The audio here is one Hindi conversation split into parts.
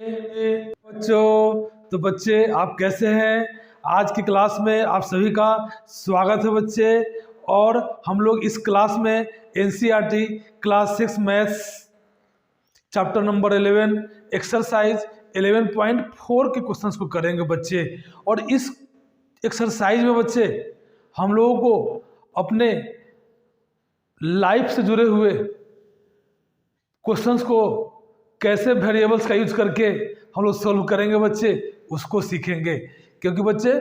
बच्चों, तो बच्चे आप कैसे हैं? आज की क्लास में आप सभी का स्वागत है बच्चे। और हम लोग इस क्लास में NCERT class 6 maths chapter number 11 exercise 11.4 के क्वेश्चंस को करेंगे बच्चे। और इस एक्सरसाइज में बच्चे हम लोगों को अपने लाइफ से जुड़े हुए क्वेश्चंस को कैसे वेरिएबल्स का यूज करके हम लोग सोल्व करेंगे बच्चे, उसको सीखेंगे। क्योंकि बच्चे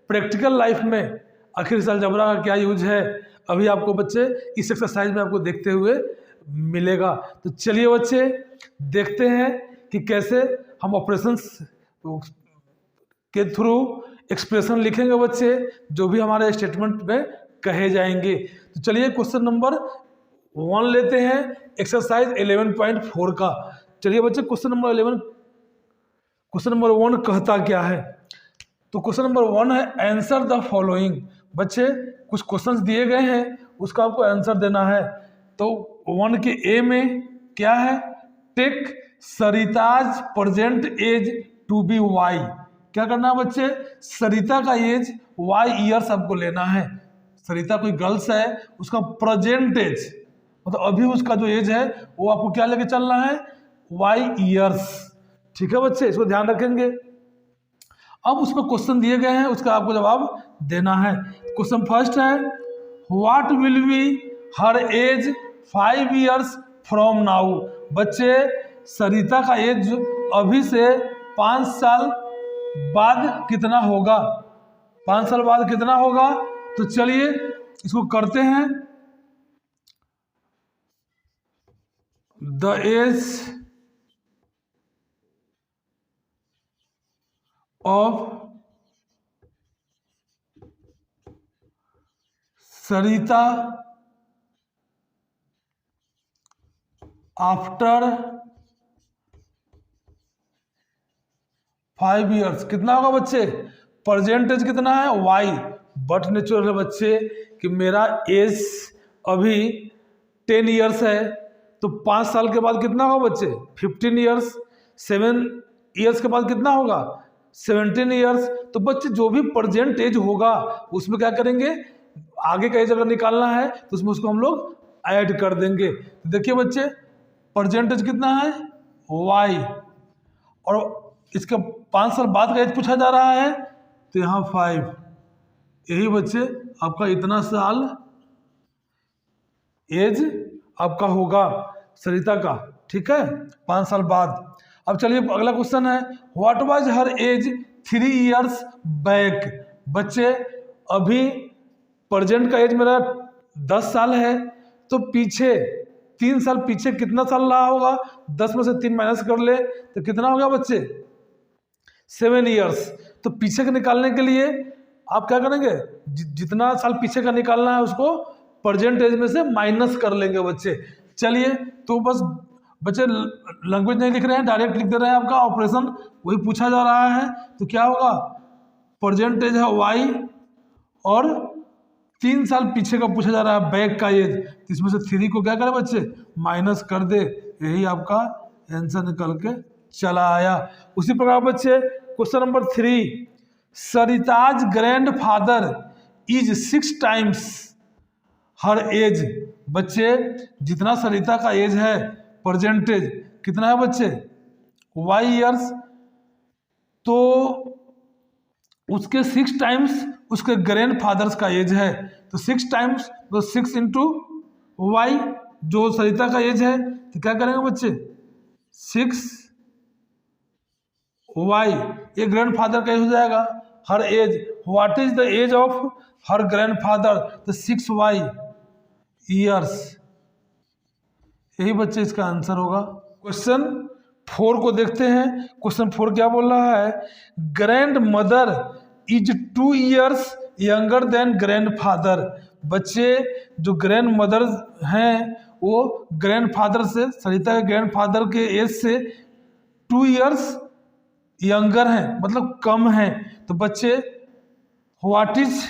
प्रैक्टिकल लाइफ में आखिर अलजेब्रा का क्या यूज है, अभी आपको बच्चे इस एक्सरसाइज में आपको देखते हुए मिलेगा। तो चलिए बच्चे देखते हैं कि कैसे हम ऑपरेशंस के थ्रू एक्सप्रेशन लिखेंगे बच्चे, जो भी हमारे स्टेटमेंट में कहे जाएंगे। तो चलिए क्वेश्चन नंबर 1 लेते हैं, एक्सरसाइज 11.4 का। चलिए बच्चे क्वेश्चन नंबर 1 कहता क्या है? तो क्वेश्चन नंबर 1 है आंसर द फॉलोइंग। बच्चे कुछ क्वेश्चंस दिए गए हैं, उसका आपको आंसर देना है। तो 1 के ए में क्या है? Take Sarita's present age to be Y. क्या करना है बच्चे? सरिता का एज वाई ईयर्स आपको लेना है। सरिता कोई गर्ल्स है, उसका प्रेजेंट एज मतलब अभी उसका जो एज है वो आपको क्या लेके चलना है? Y years. ठीक है बच्चे, इसको ध्यान रखेंगे। अब उसमें क्वेश्चन दिए गए हैं, उसका आपको जवाब देना है। क्वेश्चन फर्स्ट है what will be her age 5 years from now. बच्चे सरिता का एज अभी से 5 साल बाद कितना होगा? 5 साल बाद कितना होगा? तो चलिए इसको करते हैं। The age of Sarita after 5 years कितना होगा बच्चे? परसेंटेज कितना है? वाई। बट नेचुरल है बच्चे कि मेरा एज अभी 10 ईयर्स है, तो 5 साल के बाद कितना होगा बच्चे? 15 ईयर्स। 7 ईयर्स के बाद कितना होगा? 17 ईयर्स। तो बच्चे जो भी प्रेजेंट एज होगा उसमें क्या करेंगे? आगे का एज अगर निकालना है तो उसमें उसको हम लोग ऐड कर देंगे। तो देखिए बच्चे प्रेजेंट एज कितना है? वाई। और इसका 5 साल बाद का एज पूछा जा रहा है, तो यहाँ 5। यही बच्चे आपका इतना साल एज आपका होगा सरिता का। ठीक है, 5 साल बाद। अब चलिए अगला क्वेश्चन है what was her age 3 years back. बच्चे अभी प्रेजेंट का एज मेरा 10 साल है, तो पीछे 3 साल पीछे कितना साल रहा होगा? 10 में से 3 माइनस कर ले तो कितना हो गया बच्चे? 7 ईयर्स। तो पीछे के निकालने के लिए आप क्या करेंगे? जितना साल पीछे का निकालना है उसको प्रेजेंट एज में से माइनस कर लेंगे बच्चे। चलिए तो बस बच्चे लैंग्वेज नहीं लिख रहे हैं, डायरेक्ट लिख दे रहे हैं। आपका ऑपरेशन वही पूछा जा रहा है, तो क्या होगा? प्रेजेंट एज है वाई और 3 साल पीछे का पूछा जा रहा है बैक का एज, तो इसमें से 3 को क्या करें बच्चे? माइनस कर दे। यही आपका आंसर निकल के चला आया। उसी प्रकार बच्चे question number 3 Sarita's grandfather is 6 times her age. बच्चे जितना सरिता का एज है परसेंटेज कितना है बच्चे? Y years. तो उसके 6 टाइम्स उसके ग्रैंड फादर्स का एज है, तो 6 टाइम्स तो 6 इंटू वाई जो सरिता का एज है, तो क्या करेंगे बच्चे? 6 वाई। ये ग्रैंड फादर का एज हो जाएगा her age. What is the age of her grandfather? तो 6 वाई ईयर्स। यही बच्चे इसका आंसर होगा। क्वेश्चन 4 को देखते हैं। क्वेश्चन 4 क्या बोल रहा है? Grand mother is 2 years younger than grand father. बच्चे जो ग्रैंड मदर हैं वो ग्रैंड फादर से, सरिता के ग्रैंड फादर के एज से 2 ईयर्स यंगर हैं, मतलब कम हैं। तो बच्चे what is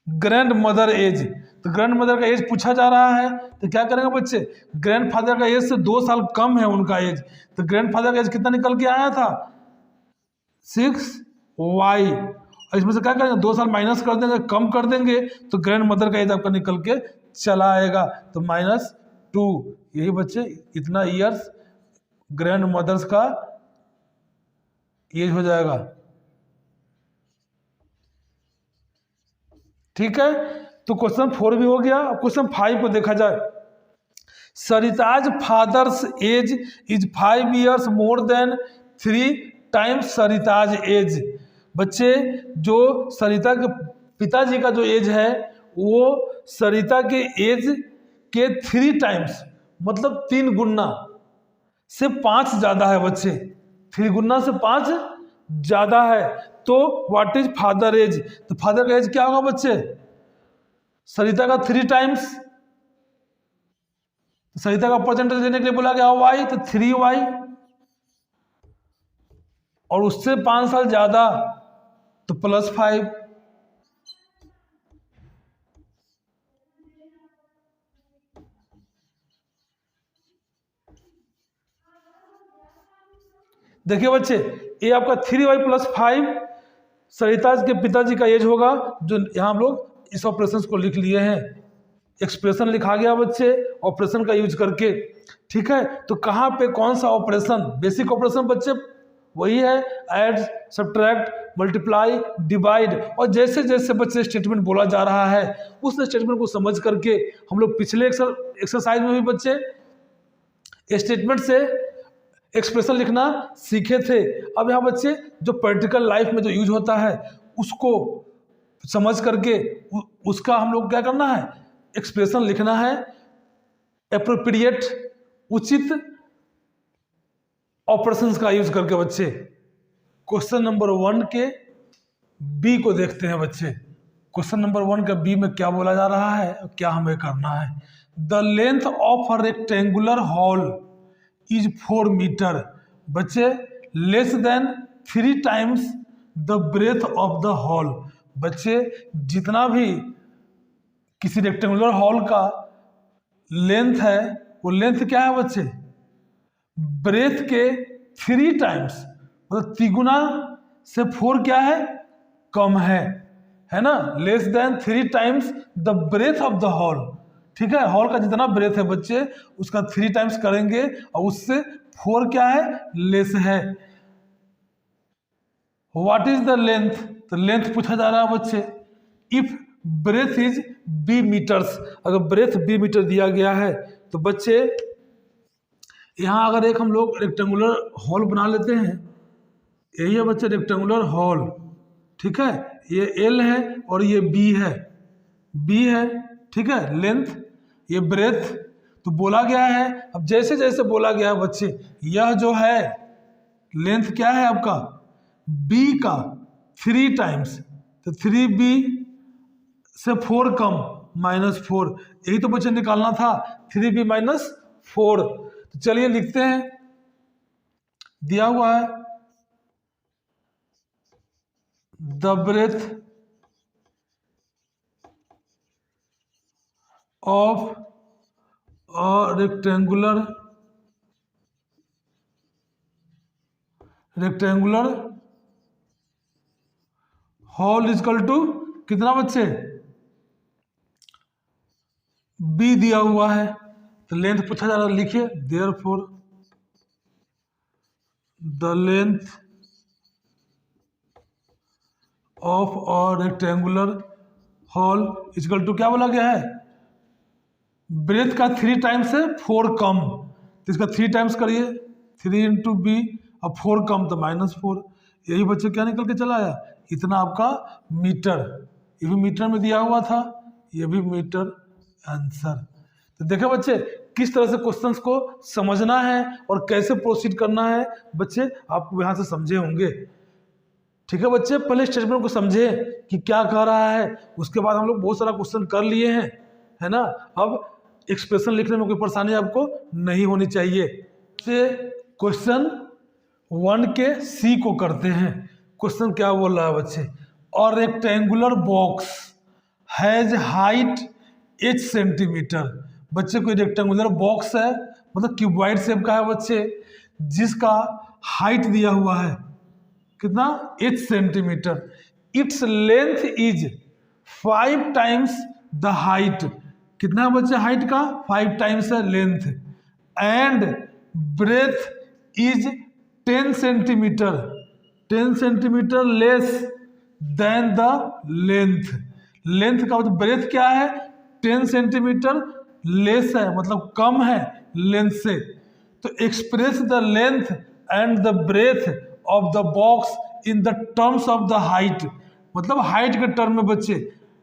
grandmother age? तो ग्रैंड मदर का एज पूछा जा रहा है, तो क्या करेंगे बच्चे, ग्रैंड फादर का एज से 2 साल कम है उनका एज, तो ग्रैंड फादर का एज कितना निकल के आया था 6y, और इसमें से क्या करेंगे 2 साल माइनस कर देंगे, कम कर देंगे, तो ग्रैंड मदर का एज आपका निकल के चला आएगा, तो -2, यही बच्चे इतना ईयर्स ग्रैंड मदर्स का एज हो जाएगा। ठीक है, तो क्वेश्चन 4 भी हो गया। क्वेश्चन 5 को देखा जाए, Sarita's father's age is 5 years more than 3 times Sarita's age. बच्चे जो सरिता के पिताजी का जो एज है वो सरिता के एज के 3 times मतलब 3 गुना से 5 ज्यादा है बच्चे, 3 गुना से 5 ज्यादा है। तो व्हाट इज फादर एज, तो फादर का एज क्या होगा बच्चे, सरिता का 3 times, सरिता का परसेंटेज लेने के लिए बोला गया y, तो 3y, और उससे 5 साल ज्यादा तो +5। देखिए बच्चे, ये आपका 3y + 5 सरिता के पिताजी का एज होगा, जो यहाँ हम लोग इस ऑपरेशन को लिख लिए हैं, एक्सप्रेशन लिखा गया बच्चे ऑपरेशन का यूज करके। ठीक है, तो कहाँ पे कौन सा ऑपरेशन, बेसिक ऑपरेशन बच्चे वही है, ऐड, सब्ट्रैक्ट, मल्टीप्लाई, डिवाइड, और जैसे जैसे बच्चे स्टेटमेंट बोला जा रहा है उस स्टेटमेंट को समझ करके हम लोग पिछले एक्सरसाइज में भी बच्चे स्टेटमेंट से एक्सप्रेशन लिखना सीखे थे। अब यहाँ बच्चे जो प्रैक्टिकल लाइफ में जो यूज होता है उसको समझ करके उसका हम लोग क्या करना है, एक्सप्रेशन लिखना है, एप्रोप्रिएट, उचित ऑपरेशंस का यूज करके। बच्चे क्वेश्चन नंबर 1 के बी को देखते हैं बच्चे। क्वेश्चन नंबर 1 का बी में क्या बोला जा रहा है, क्या हमें करना है। The length of a rectangular hall is 4 metre. बच्चे less than 3 times the breadth of the hall. बच्चे जितना भी किसी रेक्टेंगुलर हॉल का लेंथ है वो लेंथ क्या है बच्चे, ब्रेथ के 3 times मतलब 3 गुना से 4 क्या है, कम है ना, less than 3 times the breadth of the hall. ठीक है, हॉल का जितना ब्रेथ है बच्चे उसका 3 times करेंगे और उससे 4 क्या है, लेस है। व्हाट इज द लेंथ, तो लेंथ पूछा जा रहा है बच्चे। If breadth is b metres, अगर ब्रेथ b मीटर दिया गया है तो बच्चे यहाँ अगर एक हम लोग रेक्टेंगुलर हॉल बना लेते हैं, यही है बच्चे रेक्टेंगुलर हॉल। ठीक है, ये L है और ये B है। ठीक है, लेंथ, ये ब्रेथ, तो बोला गया है। अब जैसे जैसे बोला गया है बच्चे, यह जो है लेंथ क्या है आपका B का 3 times, तो 3B से 4 कम -4, यही तो बच्चे निकालना था, 3B - 4। तो चलिए लिखते हैं, दिया हुआ है the breadth of a rectangular hall equal to कितना बच्चे, B दिया हुआ है, तो लेंथ पूछा जा रहा है, लिखिए therefore the length of a rectangular hall equal to क्या बोला गया है, ब्रेथ का 3 times से 4 कम, तो इसका 3 times करिए, 3 × B, अब 4 कम तो -4, यही बच्चे क्या निकल के चला आया, इतना आपका मीटर। ये भी मीटर में दिया हुआ था, ये भी मीटर, आंसर। तो देखो बच्चे किस तरह से क्वेश्चंस को समझना है और कैसे प्रोसीड करना है बच्चे आप यहाँ से समझे होंगे। ठीक है बच्चे, पहले स्टेटमेंट को समझे कि क्या कह रहा है, उसके बाद हम लोग बहुत सारा क्वेश्चन कर लिए हैं, है ना। अब एक्सप्रेशन लिखने में कोई परेशानी आपको नहीं होनी चाहिए। क्वेश्चन 1 के सी को करते हैं। क्वेश्चन क्या बोल रहा है बच्चे, और rectangular box has height h centimetre. बच्चे कोई रेक्टेंगुलर बॉक्स है, मतलब क्यूबॉइड शेप का है बच्चे, जिसका हाइट दिया हुआ है कितना, h centimetre. Its length is 5 times the height. कितना है बच्चे हाइट का, 5 टाइम्स है length. And breadth is 10 centimetre, 10 centimetre less than the length. Length का मतलब ब्रेथ क्या है, 10 सेंटीमीटर लेस है, मतलब कम है लेंथ से। तो express the length and the breadth of the box in the terms of the height. मतलब हाइट के टर्म में बच्चे,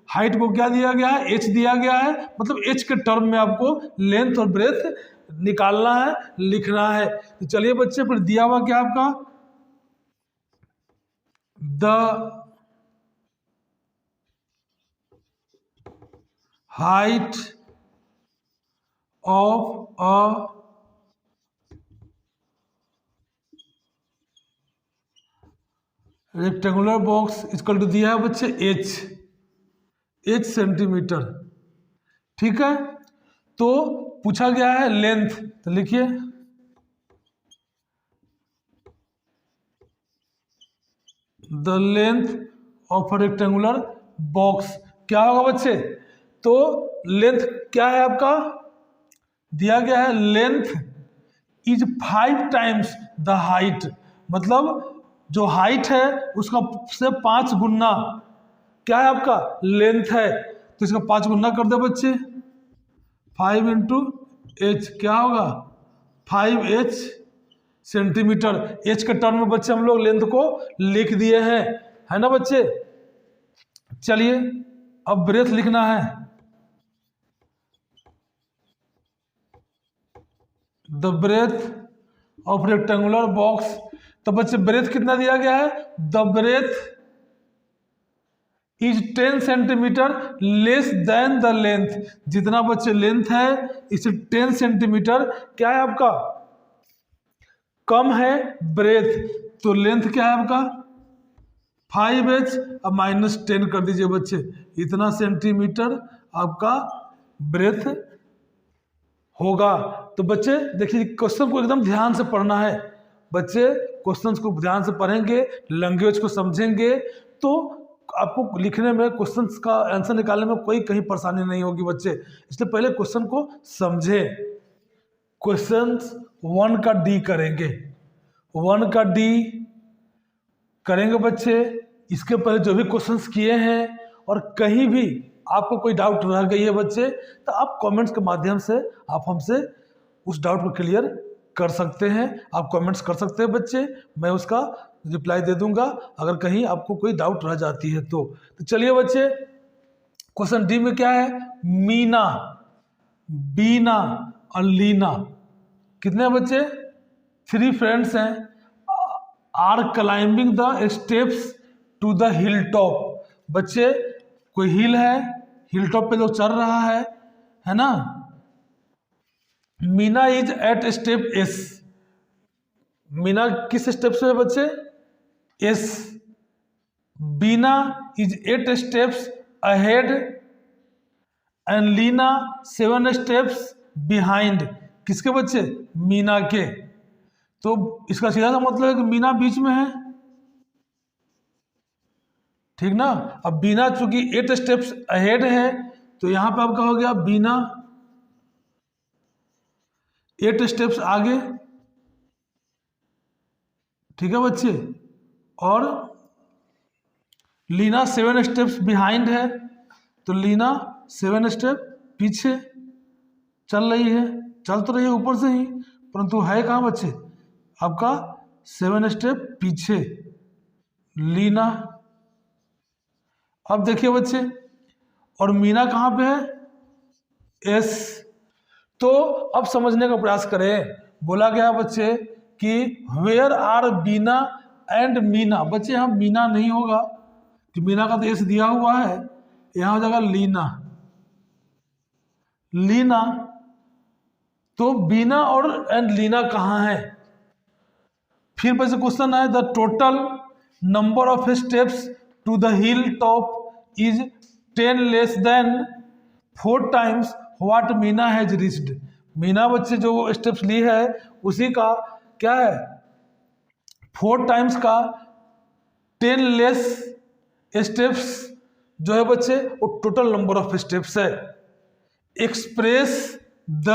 हाइट को क्या दिया गया है, h दिया गया है, मतलब h के टर्म में आपको लेंथ और ब्रेथ निकालना है, लिखना है। तो चलिए बच्चे, फिर दिया हुआ क्या आपका, the height of a rectangular box equal to दिया है बच्चे h सेंटीमीटर। ठीक है, तो पूछा गया है लेंथ, तो लिखिए the length of a rectangular box. क्या होगा बच्चे, तो लेंथ क्या है आपका, दिया गया है length is 5 times the height, मतलब जो हाइट है उसका से 5 गुना क्या है आपका लेंथ है, तो इसका 5 गुना कर दे बच्चे, 5 इंटू एच, क्या होगा 5h सेंटीमीटर। h के टर्म में बच्चे हम लोग लेंथ को लिख दिए हैं, है ना बच्चे। चलिए अब ब्रेथ लिखना है, the breadth of rectangular box. तो बच्चे ब्रेथ कितना दिया गया है, the breadth is 10 centimetre less than the length. जितना बच्चे लेंथ है इससे 10 सेंटीमीटर क्या है आपका कम है ब्रेथ, तो लेंथ क्या है आपका 5h, अब -10 कर दीजिए बच्चे, इतना सेंटीमीटर आपका ब्रेथ होगा। तो बच्चे देखिए क्वेश्चन को एकदम ध्यान से पढ़ना है, बच्चे क्वेश्चंस को ध्यान से पढ़ेंगे, लैंग्वेज को समझेंगे, तो आपको लिखने में क्वेश्चंस का आंसर निकालने में कोई कहीं परेशानी नहीं होगी बच्चे। इसलिए पहले क्वेश्चन को समझे। क्वेश्चन 1 का डी करेंगे, 1 का डी करेंगे बच्चे। इसके पहले जो भी क्वेश्चंस किए हैं और कहीं भी आपको कोई डाउट रह गई है बच्चे, तो आप कमेंट्स के माध्यम से आप हमसे उस डाउट को क्लियर कर सकते हैं, आप कमेंट्स कर सकते हैं बच्चे, मैं उसका रिप्लाई दे दूंगा अगर कहीं आपको कोई डाउट रह जाती है तो। चलिए बच्चे क्वेश्चन डी में क्या है, मीना, बीना और लीना कितने बच्चे 3 फ्रेंड्स हैं, are climbing the steps to the hill top. बच्चे कोई हिल है, हिल टॉप पे लोग चढ़ रहा है ना। Meena is at step S, Meena किस स्टेप से है बच्चे S. Beena is 8 steps ahead and Leena 7 steps behind, किसके बच्चे मीना के। तो इसका सीधा सा मतलब है कि मीना बीच में है, ठीक ना। अब बीना चूंकि 8 स्टेप्स अहेड है तो यहां पे आपका हो गया बीना 8 स्टेप्स आगे, ठीक है बच्चे, और लीना 7 स्टेप्स बिहाइंड है, तो लीना 7 स्टेप पीछे चल रही है, चल तो रही है ऊपर से ही, परंतु है कहाँ बच्चे आपका 7 स्टेप पीछे लीना। अब देखिए बच्चे, और मीना कहाँ पे है एस। तो अब समझने का प्रयास करें, बोला गया बच्चे कि where are Beena and Meena. बच्चे यहाँ मीना नहीं होगा कि मीना का तो एस दिया हुआ है, यहाँ हो जाएगा लीना, लीना। तो बीना और एंड लीना कहाँ है। फिर बच्चे क्वेश्चन है the total number of steps to the hill top is 10 less than 4 times what Meena has reached. Meena बच्चे जो स्टेप्स ली है उसी का क्या है, 4 टाइम्स का 10 लेस स्टेप्स जो है बच्चे वो टोटल नंबर ऑफ स्टेप्स है। Express the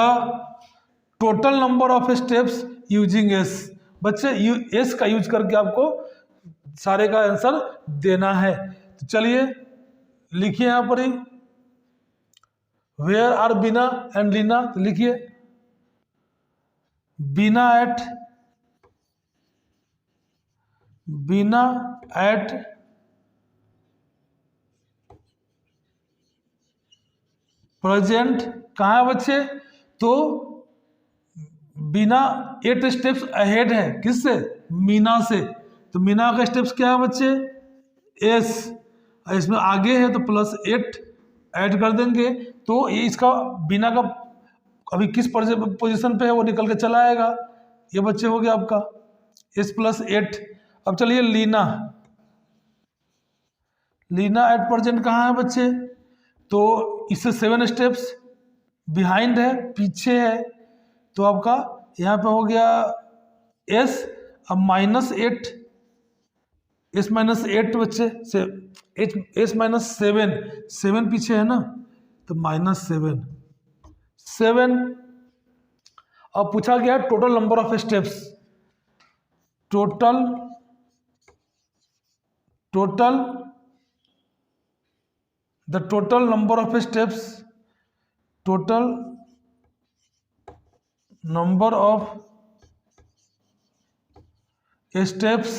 total number of steps using S. बच्चे एस का यूज करके आपको सारे का आंसर देना है। तो चलिए लिखिए यहां पर ही, where are Beena and Leena. तो लिखिए बीना एट प्रेजेंट कहाँ है बच्चे, तो बीना 8 स्टेप्स अहेड है किससे, मीना से। तो मीना का स्टेप्स क्या है बच्चे, एस, इसमें आगे है तो +8 ऐड कर देंगे तो ये इसका बीना का अभी किस पोजीशन पे है वो निकल के चला आएगा। ये बच्चे हो गया आपका S+8। अब चलिए लीना एट प्रेजेंट कहाँ है बच्चे, तो इससे 7 स्टेप्स बिहाइंड है, पीछे है। तो आपका यहाँ पे हो गया S, अब -8, S-8 बच्चे से S-7 पीछे है ना, तो -7। अब पूछा गया total number of steps, total the total number of steps, total number of steps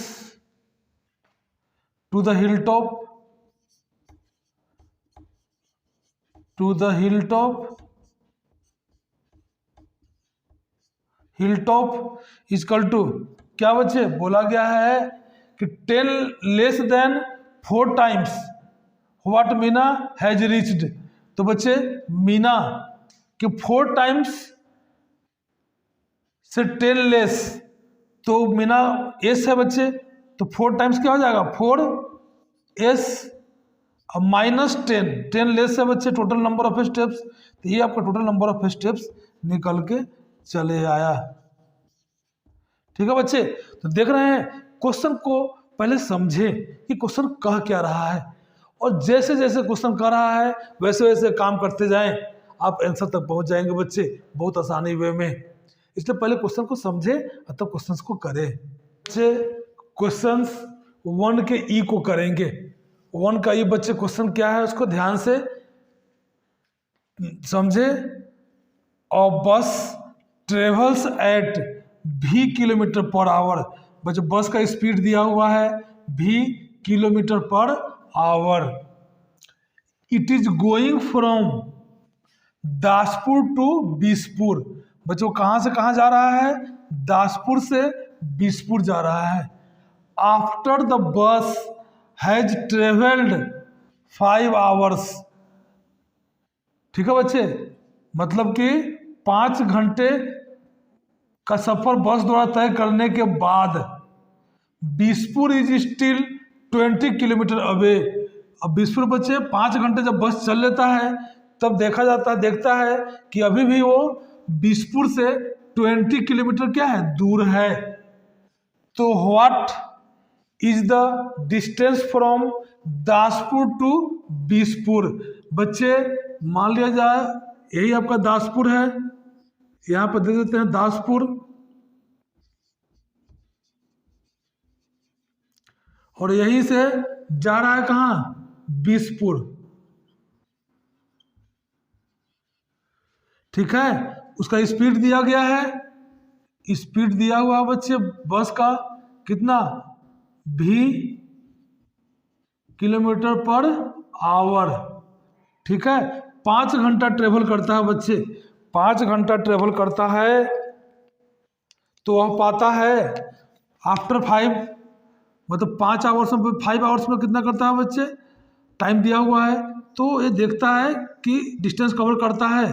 to the hill top is equal to क्या बच्चे, बोला गया है कि 10 less than 4 times what Meena has reached. तो बच्चे मीना के 4 टाइम्स से 10 लेस, तो मीना एस है बच्चे, तो 4 टाइम्स क्या हो जाएगा 4S, अब -10 लेस है बच्चे टोटल नंबर ऑफ स्टेप्स। तो ये आपका टोटल नंबर ऑफ स्टेप्स निकल के चले आया। ठीक है बच्चे, तो देख रहे हैं क्वेश्चन को पहले समझे कि क्वेश्चन कह क्या रहा है, और जैसे जैसे क्वेश्चन कह रहा है वैसे वैसे काम करते जाएं, आप आंसर तक पहुंच जाएंगे बच्चे बहुत आसानी वे में। इसलिए पहले क्वेश्चन को समझे और तब क्वेश्चन को करें। बच्चे क्वेश्चन 1 के ई को करेंगे। 1 का ई बच्चे क्वेश्चन क्या है उसको ध्यान से समझे। और बस ट्रेवल्स एट v km/h, बच्चे बस का स्पीड दिया हुआ है v km/h। It is going from Daspur to Bispur, बच्चों कहाँ से कहाँ जा रहा है, दासपुर से बीसपुर जा रहा है। After the bus has travelled 5 hours. ठीक है बच्चे, मतलब कि 5 घंटे का सफर बस द्वारा तय करने के बाद बीसपुर इज स्टिल 20 किलोमीटर अवे। अब बीसपुर बच्चे 5 घंटे जब बस चल लेता है तब देखता है कि अभी भी वो बीसपुर से 20 किलोमीटर क्या है, दूर है। तो what is the distance from Daspur to Bispur. बच्चे मान लिया जाए यही आपका दासपुर है, यहां पर दे देते हैं दासपुर, और यहीं से जा रहा है कहां, बीसपुर। ठीक है, उसका स्पीड दिया गया है, स्पीड दिया हुआ बच्चे बस का कितना, v km/h। ठीक है, 5 घंटा ट्रेवल करता है बच्चे, 5 घंटा ट्रेवल करता है तो वह पाता है आफ्टर 5, मतलब 5 आवर्स में, 5 आवर्स में कितना करता है बच्चे, टाइम दिया हुआ है तो ये देखता है कि डिस्टेंस कवर करता है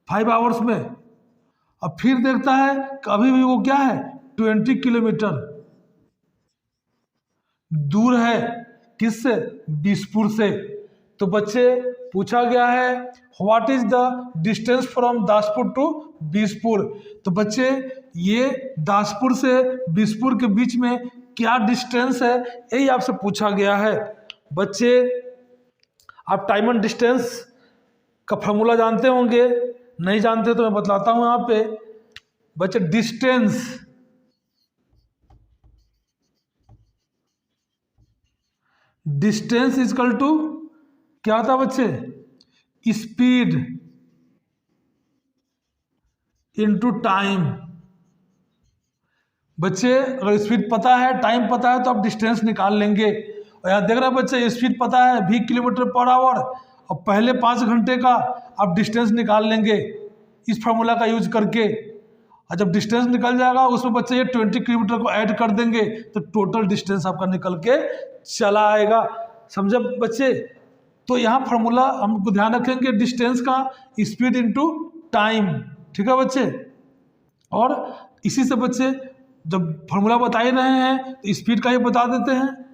5 आवर्स में। अब फिर देखता है कि अभी भी वो क्या है 20 किलोमीटर दूर है, किससे, बीसपुर से। तो बच्चे पूछा गया है what is the distance from Daspur to Bispur. तो बच्चे ये दासपुर से बीसपुर के बीच में क्या डिस्टेंस है, यही आपसे पूछा गया है। बच्चे आप टाइम एंड डिस्टेंस का फॉर्मूला जानते होंगे, नहीं जानते तो मैं बतलाता हूं यहाँ पे। बच्चे डिस्टेंस इजकल टू क्या होता है बच्चे, स्पीड इनटू टाइम। बच्चे अगर स्पीड पता है, टाइम पता है, तो आप डिस्टेंस निकाल लेंगे। और यहाँ देख रहे हैं बच्चे, स्पीड पता है 20 किलोमीटर पर आवर, और पहले 5 घंटे का आप डिस्टेंस निकाल लेंगे इस फार्मूला का यूज करके। और जब डिस्टेंस निकल जाएगा उसमें बच्चे ये 20 किलोमीटर को ऐड कर देंगे, तो टोटल डिस्टेंस आपका निकल के चला आएगा। समझे बच्चे? तो यहाँ फार्मूला हमको ध्यान रखेंगे डिस्टेंस का, स्पीड इनटू टाइम। ठीक है बच्चे? और इसी से बच्चे जब फार्मूला बता ही रहे हैं तो स्पीड का ही बता देते हैं।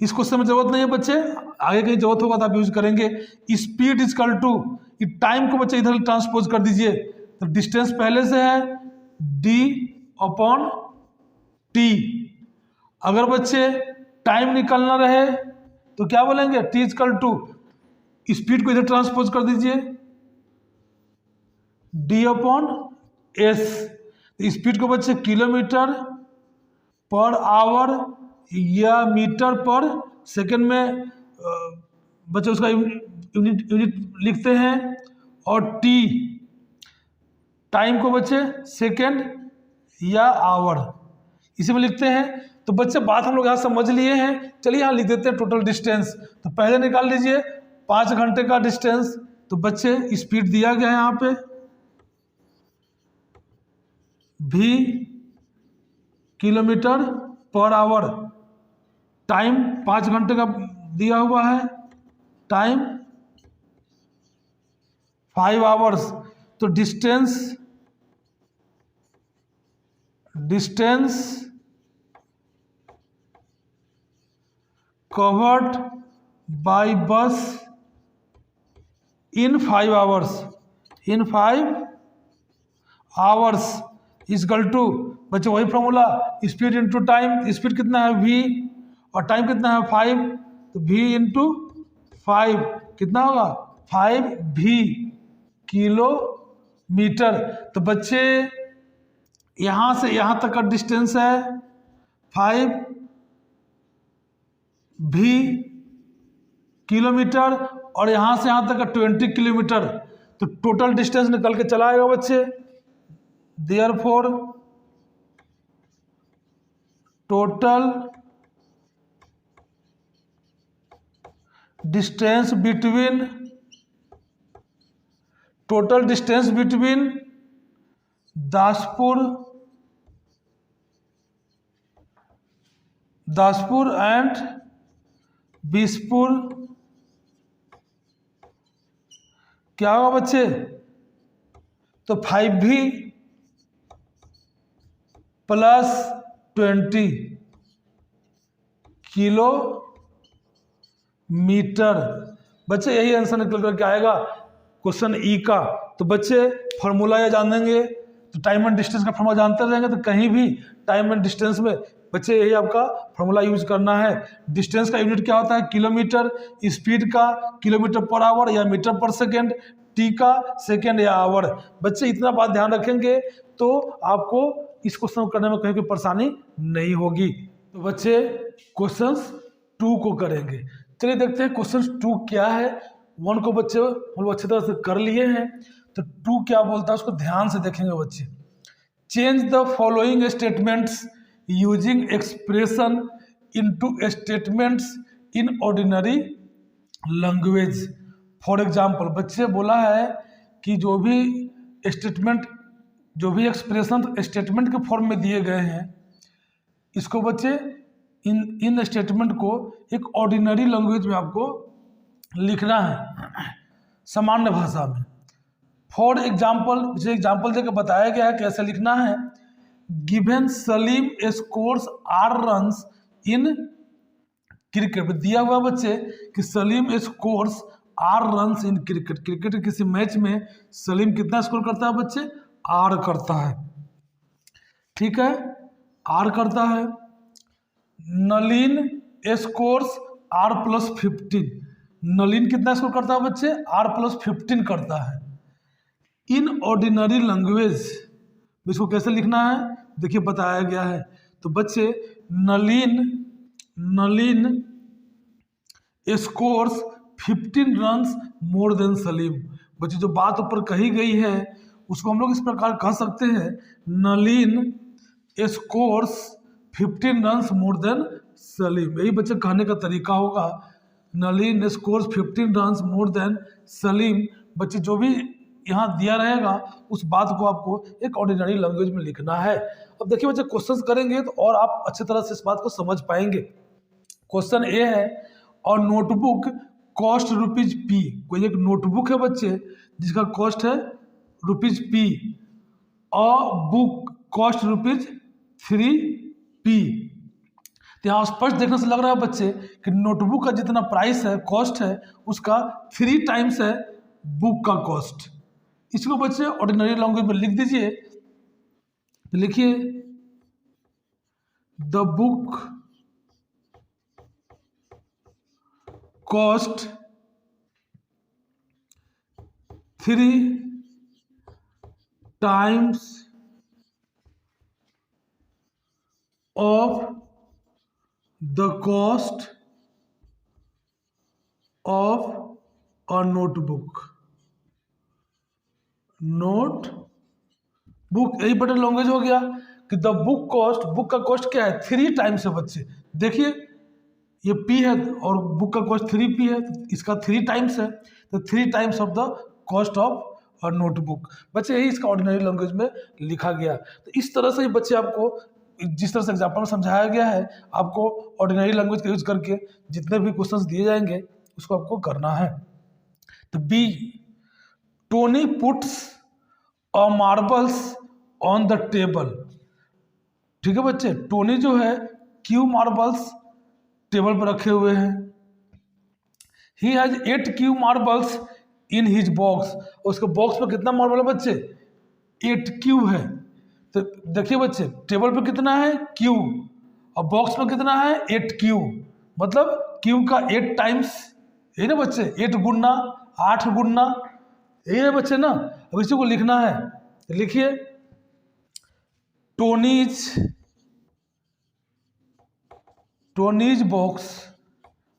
इस क्वेश्चन में जरूरत नहीं है बच्चे, आगे कहीं जरूरत होगा तो आप यूज करेंगे। स्पीड इजकल टू, टाइम को बच्चे इधर ट्रांसपोज कर दीजिए। तो डिस्टेंस पहले से है d/t। अगर बच्चे टाइम निकलना रहे तो क्या बोलेंगे, t इजकल टू, स्पीड को इधर ट्रांसपोज कर दीजिए d/s। स्पीड को बच्चे किलोमीटर पर आवर या मीटर पर सेकंड में बच्चे उसका यूनिट लिखते हैं। और टी, टाइम को बच्चे सेकंड या आवर इसी में लिखते हैं। तो बच्चे बात हम लोग यहाँ समझ लिए हैं। चलिए यहाँ लिख देते हैं टोटल डिस्टेंस। तो पहले निकाल लीजिए 5 घंटे का डिस्टेंस। तो बच्चे स्पीड दिया गया है यहाँ पे v kilometre per hour, time 5 घंटे का दिया हुआ है, टाइम 5 आवर्स। तो डिस्टेंस कवर्ड बाय बस इन 5 आवर्स इजकल टू, बच्चे वही formula, speed into time. Speed कितना है v और टाइम कितना है 5, तो v इंटू 5 कितना होगा 5v किलोमीटर। तो बच्चे यहाँ से यहाँ तक का डिस्टेंस है 5v किलोमीटर, और यहाँ से यहाँ तक का 20 किलोमीटर। तो टोटल डिस्टेंस निकल के चला आएगा बच्चे। Therefore, total distance between Daspur and Bispur क्या होगा बच्चे, तो 5v प्लस 20 किलोमीटर। बच्चे यही आंसर निकल करके आएगा क्वेश्चन ई का। तो बच्चे फॉर्मूला या जान देंगे तो टाइम एंड डिस्टेंस का फॉर्मूला जानते रहेंगे, तो कहीं भी टाइम एंड डिस्टेंस में बच्चे यही आपका फॉर्मूला यूज करना है। डिस्टेंस का यूनिट क्या होता है, किलोमीटर, स्पीड का किलोमीटर पर आवर या मीटर पर सेकेंड, टी का सेकेंड या आवर। बच्चे इतना बात ध्यान रखेंगे तो आपको इस क्वेश्चन को करने में कहीं कोई परेशानी नहीं होगी। तो बच्चे क्वेश्चन 2 को करेंगे। चलिए देखते हैं क्वेश्चन 2 क्या है। 1 को बच्चे हम लोग अच्छी तरह से कर लिए हैं, तो 2 क्या बोलता है उसको ध्यान से देखेंगे बच्चे। Change the following statements using expression into statements in ordinary language. For example, बच्चे बोला है कि जो भी एक्सप्रेशन स्टेटमेंट के फॉर्म में दिए गए हैं, इसको बच्चे इन स्टेटमेंट को एक ऑर्डिनरी लैंग्वेज में आपको लिखना है, सामान्य भाषा में। फॉर एग्जाम्पल, जैसे एग्जाम्पल देकर बताया गया है कैसे लिखना है। Given Salim scores 8 runs in cricket दिया हुआ बच्चे कि Salim scores r runs in cricket. Cricket के किसी मैच में सलीम कितना स्कोर करता है बच्चे? आर करता है, ठीक है, आर करता है। Nalin scores r plus 15। Nalin कितना स्कोर करता है बच्चे? आर प्लस 15 करता है। इन ऑर्डिनरी लैंग्वेज इसको कैसे लिखना है देखिए बताया गया है। तो बच्चे Nalin scores 15 runs more than Salim. बच्चे जो बात ऊपर कही गई है उसको हम लोग इस प्रकार कह सकते हैं, Nalin scores 15 runs more than Salim. यही बच्चे कहने का तरीका होगा, Nalin scores 15 runs more than Salim. बच्चे जो भी यहाँ दिया रहेगा उस बात को आपको एक ऑर्डिनरी लैंग्वेज में लिखना है। अब देखिए बच्चे क्वेश्चंस करेंगे तो और आप अच्छी तरह से इस बात को समझ पाएंगे। क्वेश्चन ए है, और नोटबुक कॉस्ट रुपीज पी। कोई एक नोटबुक है बच्चे जिसका कॉस्ट है रुपीज पी, और बुक कॉस्ट रुपीज 3p। तो यहाँ स्पष्ट देखने से लग रहा है बच्चे कि नोटबुक का जितना प्राइस है, कॉस्ट है, उसका 3 टाइम्स है बुक का कॉस्ट। इसको बच्चे ऑर्डिनरी लैंग्वेज में लिख दीजिए। तो लिखिए, the book cost 3 times of the cost of a notebook. Notebook यही बटन लैंग्वेज हो गया कि द बुक कॉस्ट, बुक का कॉस्ट क्या है? 3 टाइम्स है बच्चे। देखिए ये P है और बुक का कॉस्ट 3p है, तो इसका 3 टाइम्स है, तो 3 times of the cost of a notebook. बच्चे यही इसका ऑर्डिनरी लैंग्वेज में लिखा गया। तो इस तरह से ही बच्चे आपको, जिस तरह से एग्जाम्पल में समझाया गया है, आपको ऑर्डिनरी लैंग्वेज का यूज करके जितने भी क्वेश्चंस दिए जाएंगे उसको आपको करना है। तो b, Tony puts a marbles on the table. ठीक है बच्चे, टोनी जो है क्यू मार्बल्स टेबल पर रखे हुए हैं। He has 8 Q marbles in his box. उसके बॉक्स में कितना मार्बल है बच्चे? 8 क्यू है। तो देखिए बच्चे, टेबल पे कितना है? क्यू, और बॉक्स में कितना है? 8 क्यू। मतलब क्यू का 8 टाइम्स, यही ना बच्चे, 8 गुना 8 गुना, यही है बच्चे ना। अब इसी को लिखना है। तो लिखिए, टोनीज बॉक्स।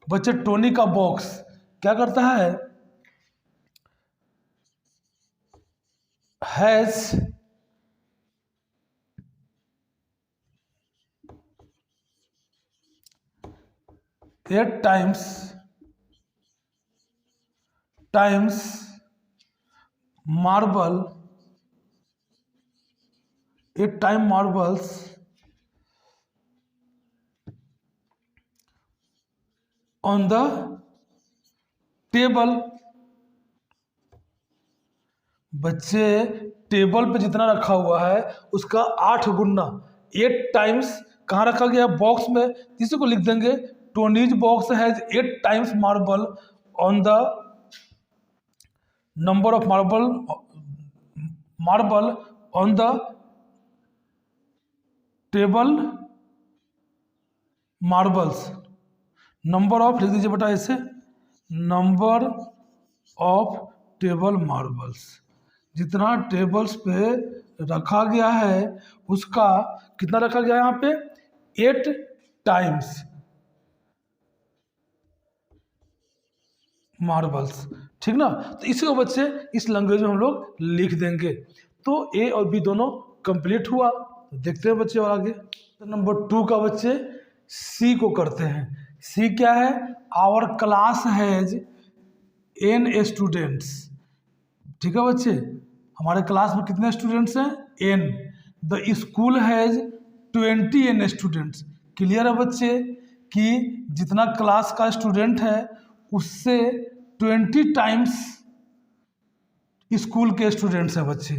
बच्चे टोनी का बॉक्स क्या करता है? Has 8 times marble, 8 time marbles on the table. बच्चे टेबल पे जितना रखा हुआ है उसका 8 गुना, 8 टाइम्स कहाँ रखा गया? बॉक्स में। इसी को लिख देंगे, Tony's box has 8 times marble on the number of marble on the table marbles. Number of लिख दीजिए बेटा ऐसे, नंबर ऑफ टेबल मार्बल्स। जितना टेबल्स पे रखा गया है उसका कितना रखा गया है यहाँ पे? 8 टाइम्स मार्बल्स। ठीक ना। तो इसी को बच्चे इस लैंग्वेज में हम लोग लिख देंगे। तो ए और बी दोनों कंप्लीट हुआ। तो देखते हैं बच्चे और आगे। तो नंबर 2 का बच्चे सी को करते हैं। सी क्या है? Our class has n students. ठीक है बच्चे, हमारे क्लास में कितने स्टूडेंट्स हैं? n। The school has 20 n students. Clear है बच्चे कि जितना क्लास का स्टूडेंट है उससे 20 टाइम्स स्कूल के स्टूडेंट्स हैं बच्चे।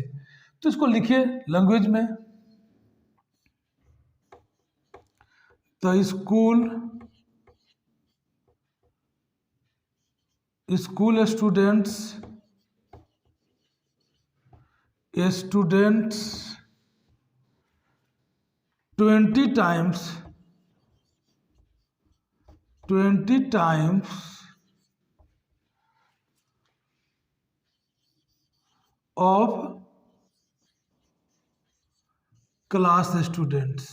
तो इसको लिखिए लैंग्वेज में। The school school students 20 times of class students.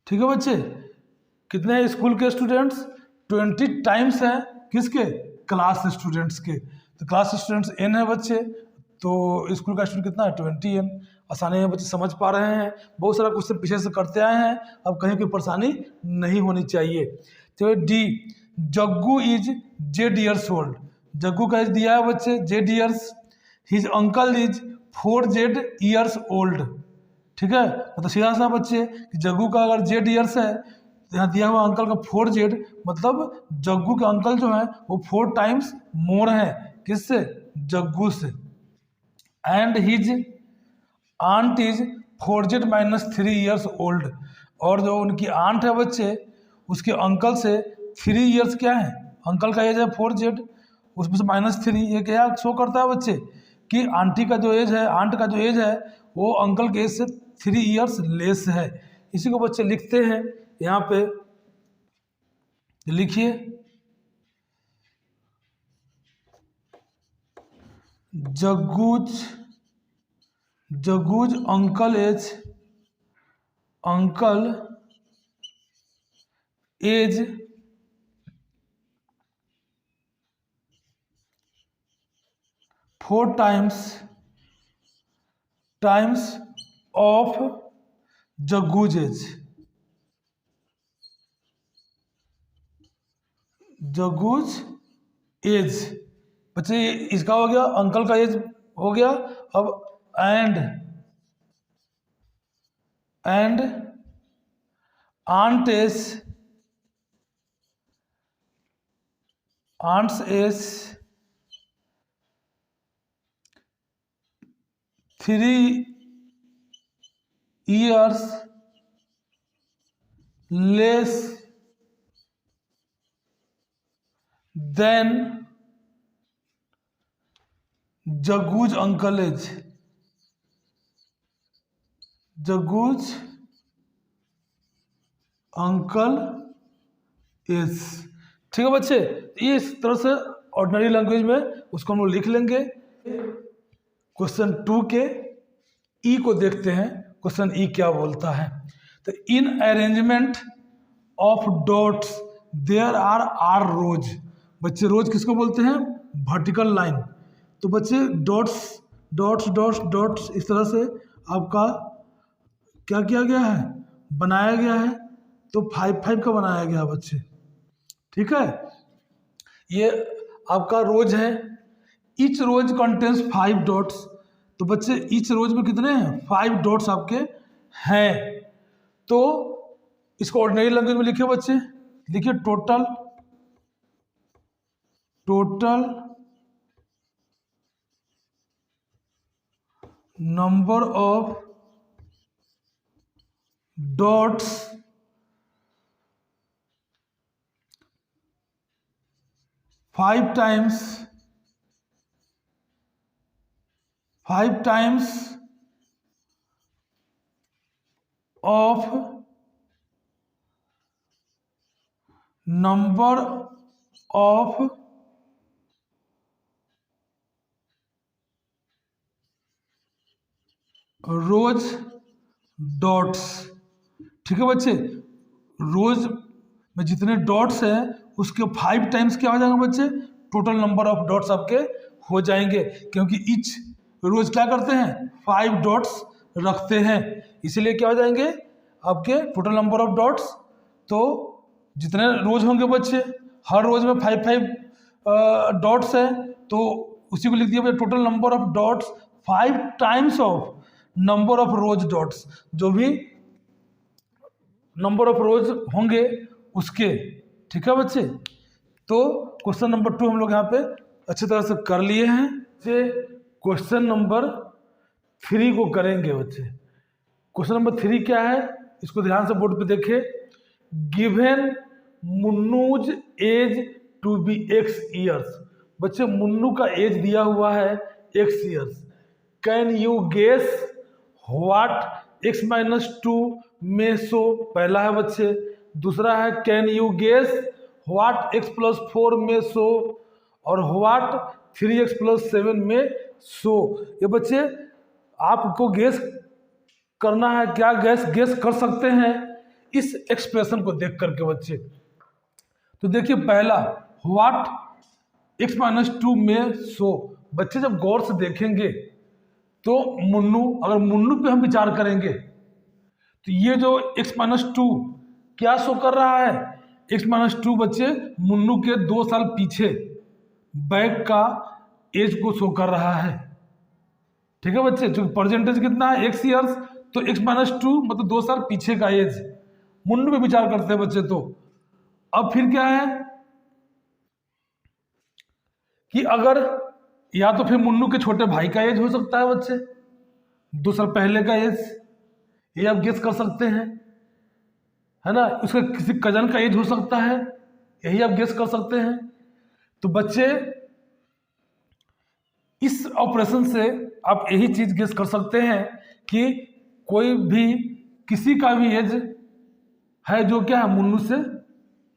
ठीक है बच्चे, कितने हैं स्कूल के स्टूडेंट्स? 20 टाइम्स हैं किसके? क्लास स्टूडेंट्स के। तो क्लास स्टूडेंट्स n है बच्चे, तो स्कूल का स्टूडेंट कितना है? 20n। आसानी है बच्चे, समझ पा रहे हैं। बहुत सारा क्वेश्चन पीछे से करते आए हैं, अब कहीं कोई परेशानी नहीं होनी चाहिए। तो D, Jaggu is Z years old. Jaggu का एज दिया है बच्चे Z years. His uncle is 4z years old. ठीक है, मतलब सीधा सा बच्चे कि जग्गू का अगर जेड ईयर्स है तो यहाँ दिया हुआ अंकल का 4z, मतलब जग्गू के अंकल जो है वो 4 टाइम्स मोर है किससे? जग्गू से। And his aunt is 4z - 3 years old. और जो उनकी आंट है बच्चे, उसके अंकल से 3 ईयर्स क्या है? अंकल का एज है 4z, उसमें से -3। ये क्या शो करता है बच्चे कि आंटी का जो एज है, आंट का जो एज है वो अंकल के एज से 3 ईयर्स लेस है। इसी को बच्चे लिखते हैं यहाँ पे, लिखिए Jaggu's uncle age 4 times of Jaggu's age. Jaggu's age बच्चे, इसका हो गया, अंकल का एज हो गया। अब and aunt's age 3 years less than Jaggu's uncle age. Jaggu's uncle age. ठीक है बच्चे, ये इस तरह से ऑर्डिनरी लैंग्वेज में उसको हम लोग लिख लेंगे। क्वेश्चन 2 के ई को देखते हैं, क्वेश्चन ई क्या बोलता है। तो in arrangement of dots there are rows. बच्चे रोज किसको बोलते हैं? Vertical line. तो बच्चे डॉट्स डॉट्स डॉट्स डॉट्स इस तरह से आपका क्या किया गया है? बनाया गया है। तो 5 का बनाया गया बच्चे। ठीक है, ये आपका रोज है। ईच रोज कंटेन्स 5 डॉट्स। तो बच्चे ईच रोज में कितने हैं? 5 डॉट्स आपके हैं। तो इसको ऑर्डिनरी लैंग्वेज में लिखिए बच्चे, लिखिए total number of dots five times of number of rows dots. ठीक है बच्चे, रोज में जितने डॉट्स हैं उसके 5 टाइम्स क्या हो जाएंगे बच्चे? टोटल नंबर ऑफ डॉट्स आपके हो जाएंगे, क्योंकि ईच रोज क्या करते हैं? 5 डॉट्स रखते हैं, इसीलिए क्या हो जाएंगे आपके टोटल नंबर ऑफ डॉट्स। तो जितने रोज होंगे बच्चे, हर रोज में 5 डॉट्स है, तो उसी को लिख दिया बच्चे total number of dots 5 times of number of rose dots. जो भी नंबर ऑफ रोज होंगे उसके। ठीक है बच्चे, तो क्वेश्चन नंबर 2 हम लोग यहाँ पे अच्छी तरह से कर लिए हैं। क्वेश्चन नंबर 3 को करेंगे बच्चे। क्वेश्चन नंबर 3 क्या है, इसको ध्यान से बोर्ड पे देखें। Given Munnu's age to be x years. बच्चे मुन्नू का एज दिया हुआ है x years. Can you guess what x minus two may show, पहला है बच्चे। दूसरा है can you guess what x plus four may show, और what three x plus seven may show. ये बच्चे आपको गेस करना है, क्या गेस कर सकते हैं इस एक्सप्रेशन को देख करके बच्चे। तो देखिए पहला what x minus two may show, बच्चे जब गौर से देखेंगे तो मुन्नू, अगर मुन्नू पे हम विचार करेंगे तो ये जो एक्स माइनस टू क्या शो कर रहा है, एक्स माइनस टू बच्चे मुन्नू के 2 साल पीछे बैक का एज को शो कर रहा है। ठीक है बच्चे, जो परसेंटेज कितना है एक्स ईयर्स, तो एक्स माइनस टू मतलब 2 साल पीछे का एज मुन्नू पे विचार करते हैं बच्चे। तो अब फिर क्या है कि अगर या तो फिर मुन्नू के छोटे भाई का एज हो सकता है बच्चे, 2 साल पहले का एज, ये आप गेस कर सकते हैं, है ना। उसका किसी कजन का एज हो सकता है, यही आप गेस कर सकते हैं। तो बच्चे इस ऑपरेशन से आप यही चीज गेस कर सकते हैं कि कोई भी किसी का भी एज है जो क्या है मुन्नू से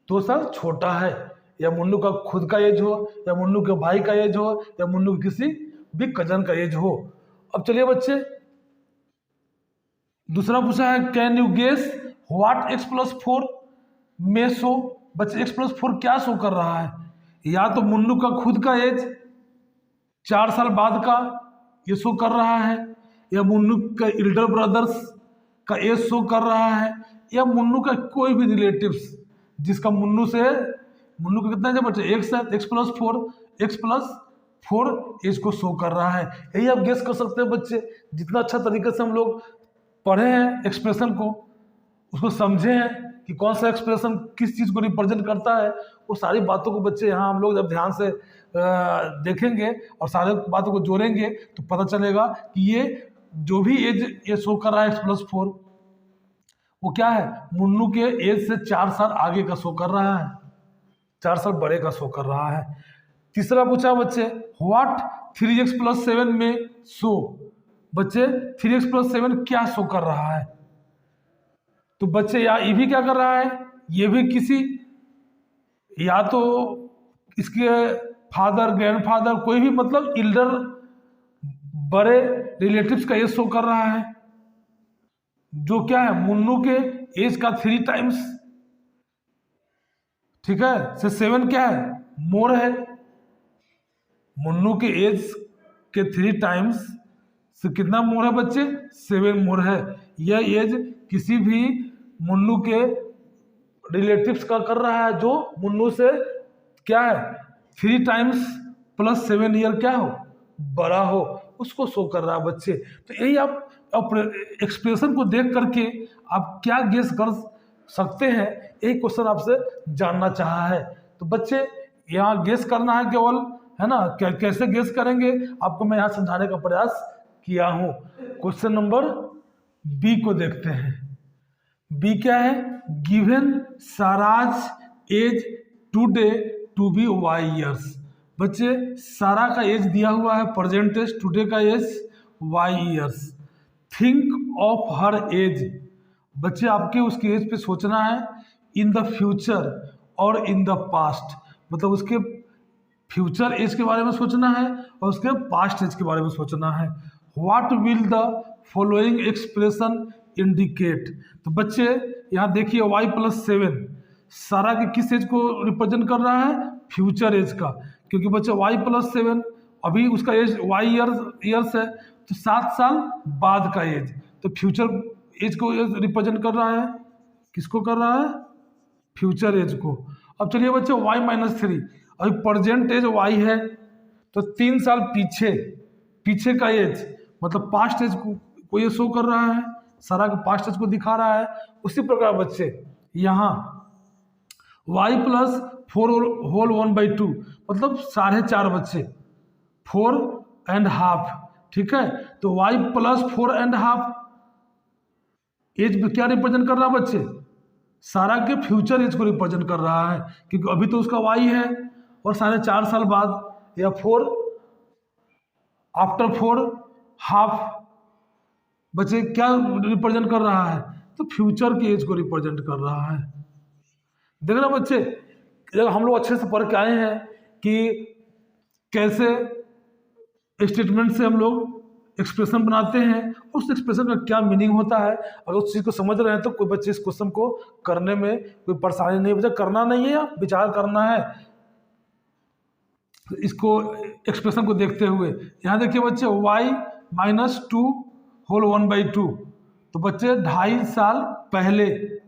2 साल छोटा है, या मुन्नू का खुद का एज हो, या मुन्नू के भाई का एज हो, या मुन्नू के किसी भी कजन का एज हो। अब चलिए बच्चे दूसरा पूछा है can you guess what x plus four may show. बच्चे एक्स प्लस फोर क्या शो कर रहा है, या तो मुन्नू का खुद का एज 4 साल बाद का ये शो कर रहा है, या मुन्नू का एल्डर ब्रदर्स का एज शो कर रहा है, या मुन्नू का कोई भी रिलेटिव्स जिसका मुन्नू का कितना है बच्चे एक्स है, एक्स प्लस फोर एज को शो कर रहा है। यही आप गेस कर सकते हैं बच्चे। जितना अच्छा तरीके से हम लोग पढ़े हैं एक्सप्रेशन को, उसको समझे हैं कि कौन सा एक्सप्रेशन किस चीज़ को रिप्रेजेंट करता है, वो सारी बातों को बच्चे यहाँ हम लोग जब ध्यान से देखेंगे और सारे बातों को जोड़ेंगे तो पता चलेगा कि ये जो भी एज ये शो कर रहा है एक्स प्लस फोर, वो क्या है मुन्नू के एज से 4 साल आगे का शो कर रहा है, 4 साल बड़े का शो कर रहा है। तीसरा पूछा बच्चे व्हाट 3x प्लस 7 में शो। बच्चे 3x प्लस 7 क्या शो कर रहा है, तो बच्चे या ये भी क्या कर रहा है, ये भी किसी या तो इसके फादर ग्रैंडफादर कोई भी मतलब इल्डर बड़े रिलेटिव्स का एज शो कर रहा है, जो क्या है मुन्नू के एज का 3 टाइम्स। ठीक है, से 7 क्या है मोर है, मुन्नू के एज के 3 टाइम्स से कितना मोर है बच्चे 7 मोर है। यह एज किसी भी मुन्नू के रिलेटिव्स का कर रहा है जो मुन्नू से क्या है 3 टाइम्स प्लस 7 ईयर क्या हो बड़ा हो, उसको शो कर रहा है बच्चे। तो यही आप एक्सप्रेशन को देख करके आप क्या गेस कर सकते हैं, यही क्वेश्चन आपसे जानना चाहा है। तो बच्चे यहाँ गेस करना है केवल, है ना। कैसे गेस करेंगे आपको मैं यहाँ समझाने का प्रयास किया हूँ। क्वेश्चन नंबर बी को देखते हैं। बी क्या है, given Sara's age today to be Y years. बच्चे सारा का एज दिया हुआ है प्रेजेंट एज, टुडे का age Y years. Think of her age. बच्चे आपके उसके एज पे सोचना है इन द फ्यूचर और इन द पास्ट, मतलब उसके फ्यूचर एज के बारे में सोचना है और उसके पास्ट एज के बारे में सोचना है। What will the following expression indicate. तो बच्चे यहाँ देखिए y प्लस 7 सारा के किस एज को रिप्रेजेंट कर रहा है, फ्यूचर एज का, क्योंकि बच्चे y प्लस 7 अभी उसका एज y ईयर्स है, तो 7 साल बाद का एज, तो फ्यूचर एज को रिप्रेजेंट कर रहा है, किसको कर रहा है फ्यूचर एज को। अब चलिए बच्चे y माइनस 3, अभी प्रेजेंट एज y है तो 3 साल पीछे का एज मतलब पास्ट एज को ये शो कर रहा है, सारा का पास्ट एज को दिखा रहा है। उसी प्रकार बच्चे यहाँ y प्लस 4 होल 1/2 मतलब 4.5 बच्चे 4.5, ठीक है। तो y प्लस 4.5 एज क्या रिप्रेजेंट कर रहा है बच्चे सारा के फ्यूचर एज को रिप्रेजेंट कर रहा है, क्योंकि अभी तो उसका वाई है और 4.5 साल बाद या 4 आफ्टर 4 हाफ बच्चे क्या रिप्रेजेंट कर रहा है, तो फ्यूचर की एज को रिप्रेजेंट कर रहा है। देख रहे बच्चे, जब हम लोग अच्छे से पढ़ के आए हैं कि कैसे स्टेटमेंट से हम लोग एक्सप्रेशन बनाते हैं और उस एक्सप्रेशन का क्या मीनिंग होता है, अगर उस चीज़ को समझ रहे हैं तो कोई बच्चे इस क्वेश्चन को करने में कोई परेशानी नहीं, बच्चा करना नहीं है या विचार करना है इसको एक्सप्रेशन को देखते हुए। यहाँ देखिए बच्चे y-2 होल 1/2, तो बच्चे 2.5 साल पहले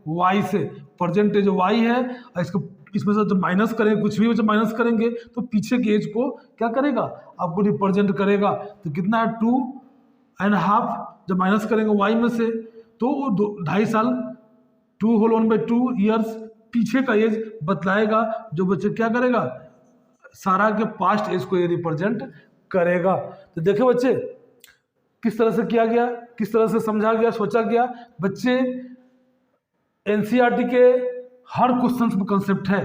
y से, परसेंटेज y है और इसको इसमें से जब माइनस करेंगे, कुछ भी बच्चे माइनस करेंगे तो पीछे की एज को क्या करेगा, आपको रिप्रेजेंट करेगा। तो कितना है 2.5, जब माइनस करेंगे y में से तो 2.5 साल 2 होल 1/2 ईयर्स पीछे का एज बतलाएगा, जो बच्चे क्या करेगा, सारा के पास्ट एज को ये रिप्रेजेंट करेगा। तो देखे बच्चे किस तरह से किया गया, किस तरह से समझा गया, सोचा गया। बच्चे एनसीईआरटी के हर क्वेश्चन में कंसेप्ट है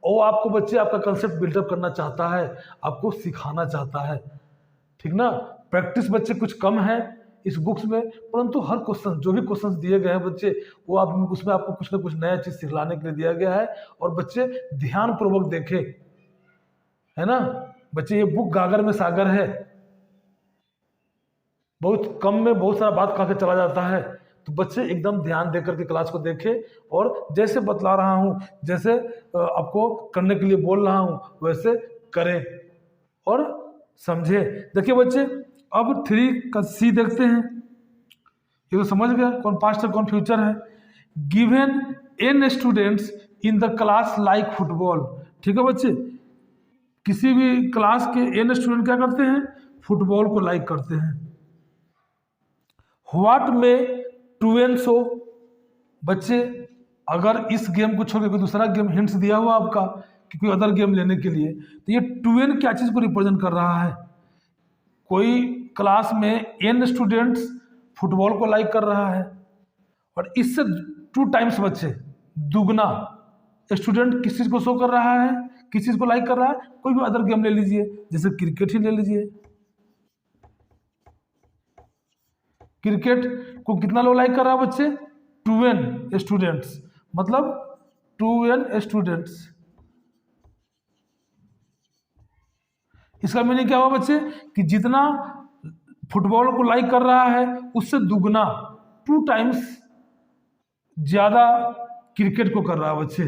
और आपको बच्चे आपका कंसेप्ट बिल्डअप करना चाहता है, आपको सिखाना चाहता है, ठीक ना। प्रैक्टिस बच्चे कुछ कम है इस बुक्स में, परंतु हर क्वेश्चन, जो भी क्वेश्चन दिए गए हैं बच्चे, वो आप उसमें आपको कुछ ना कुछ नया चीज़ सिखलाने के लिए दिया गया है। और बच्चे ध्यान पूर्वक देखें, है ना बच्चे, ये बुक गागर में सागर है, बहुत कम में बहुत सारा बात कहा के चला जाता है। तो बच्चे एकदम ध्यान देकर के क्लास को देखें और जैसे बतला रहा हूँ, जैसे आपको करने के लिए बोल रहा हूँ, वैसे करें और समझे। देखिए बच्चे, अब 3 का सी देखते हैं। ये तो समझ गया कौन पास्ट है कौन फ्यूचर है। Given n students in the class like football, ठीक है बच्चे, किसी भी क्लास के n स्टूडेंट क्या करते हैं, फुटबॉल को लाइक करते हैं। व्हाट में 2n शो, बच्चे अगर इस गेम को छोड़ के कोई दूसरा गेम हिंट्स दिया हुआ आपका कि कोई अदर गेम लेने के लिए, तो ये 2n क्या चीज़ को रिप्रेजेंट कर रहा है। कोई क्लास में n स्टूडेंट्स फुटबॉल को लाइक कर रहा है और इससे 2 टाइम्स बच्चे, दुगना स्टूडेंट किस चीज़ को शो कर रहा है, किस चीज़ को लाइक कर रहा है, कोई भी अदर गेम ले लीजिए, जैसे क्रिकेट ही ले लीजिए। क्रिकेट को कितना लोग लाइक कर रहा है बच्चे, 2n स्टूडेंट्स, मतलब 2n स्टूडेंट्स। इसका मीनिंग क्या हुआ बच्चे, कि जितना फुटबॉल को लाइक कर रहा है उससे दुगना 2 टाइम्स ज्यादा क्रिकेट को कर रहा है बच्चे।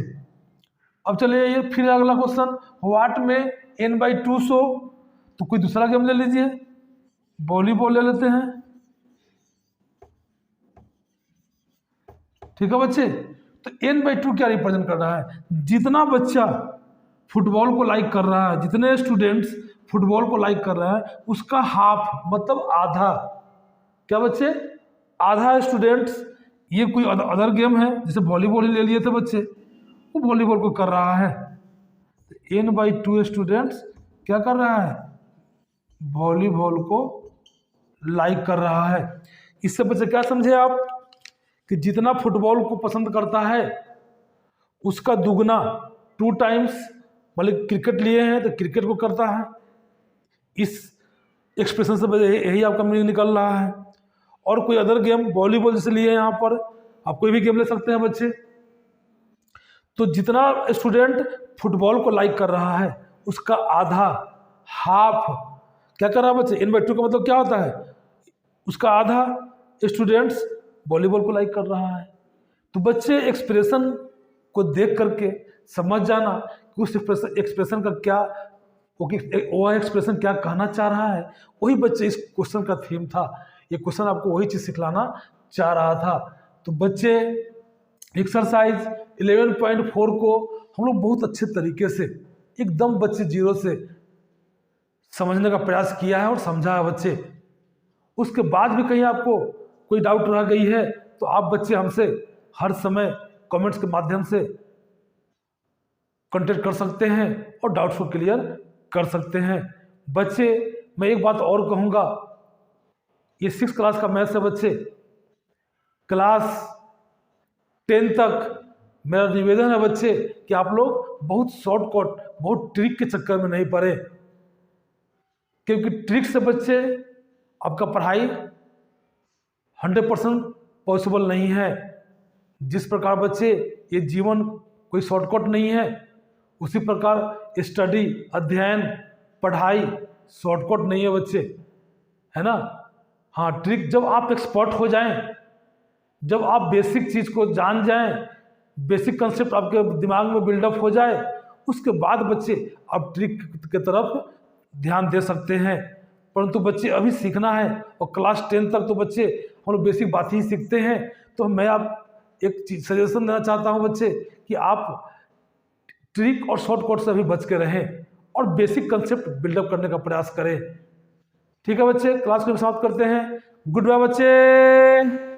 अब चलिए ये फिर अगला क्वेश्चन, व्हाट में n/2 शो, तो कोई दूसरा गेम ले लीजिए, वॉलीबॉल ले लेते हैं, ठीक है बच्चे। तो n/2 क्या रिप्रेजेंट कर रहा है, जितना बच्चा फुटबॉल को लाइक कर रहा है, जितने स्टूडेंट्स फुटबॉल को लाइक कर रहा है उसका हाफ, मतलब आधा, क्या बच्चे, आधा स्टूडेंट्स, ये कोई अदर गेम है जैसे वॉलीबॉल ही ले लिए थे बच्चे, वो वॉलीबॉल को कर रहा है। n/2 स्टूडेंट्स क्या कर रहा है, वॉलीबॉल को लाइक कर रहा है। इससे बच्चे क्या समझे आप, कि जितना फुटबॉल को पसंद करता है उसका दुगना 2 टाइम्स, मतलब क्रिकेट लिए हैं तो क्रिकेट को करता है। इस एक्सप्रेशन से यही आपका मीनिंग निकल रहा है। और कोई अदर गेम, वॉलीबॉल जैसे लिए यहाँ पर, आप कोई भी गेम ले सकते हैं बच्चे। तो जितना स्टूडेंट फुटबॉल को लाइक कर रहा है उसका आधा, हाफ, क्या कर रहा है बच्चे, n/2 का मतलब क्या होता है, उसका आधा स्टूडेंट्स वॉलीबॉल को लाइक कर रहा है। तो बच्चे एक्सप्रेशन को देख करके समझ जाना कि उस एक्सप्रेशन का क्या, वो एक्सप्रेशन क्या कहना चाह रहा है। वही बच्चे इस क्वेश्चन का थीम था, ये क्वेश्चन आपको वही चीज़ सिखलाना चाह रहा था। तो बच्चे एक्सरसाइज 11.4 को हम लोग बहुत अच्छे तरीके से एकदम बच्चे 0 से समझने का प्रयास किया है और समझा है बच्चे। उसके बाद भी कहीं आपको कोई डाउट रह गई है तो आप बच्चे हमसे हर समय कमेंट्स के माध्यम से कांटेक्ट कर सकते हैं और डाउट्स को क्लियर कर सकते हैं। बच्चे मैं एक बात और कहूँगा, ये 6 क्लास का मैथ्स है बच्चे, क्लास 10 तक मेरा निवेदन है बच्चे कि आप लोग बहुत शॉर्टकट, बहुत ट्रिक के चक्कर में नहीं पड़े, क्योंकि ट्रिक से बच्चे आपका पढ़ाई 100% पॉसिबल नहीं है। जिस प्रकार बच्चे ये जीवन कोई शॉर्टकट नहीं है, उसी प्रकार स्टडी, अध्ययन, पढ़ाई शॉर्टकट नहीं है बच्चे, है ना। हाँ, ट्रिक जब आप एक्सपर्ट हो जाएं, जब आप बेसिक चीज़ को जान जाएं, बेसिक कंसेप्ट आपके दिमाग में बिल्डअप हो जाए, उसके बाद बच्चे आप ट्रिक की तरफ ध्यान दे सकते हैं। परंतु बच्चे अभी सीखना है, और क्लास 10 तक तो बच्चे हम लोग बेसिक बात ही सीखते हैं। तो मैं आप एक चीज सजेशन देना चाहता हूं बच्चे कि आप ट्रिक और शॉर्टकट से अभी बच के रहें और बेसिक कंसेप्ट बिल्डअप करने का प्रयास करें। ठीक है बच्चे, क्लास को समाप्त करते हैं। गुड बाय बच्चे।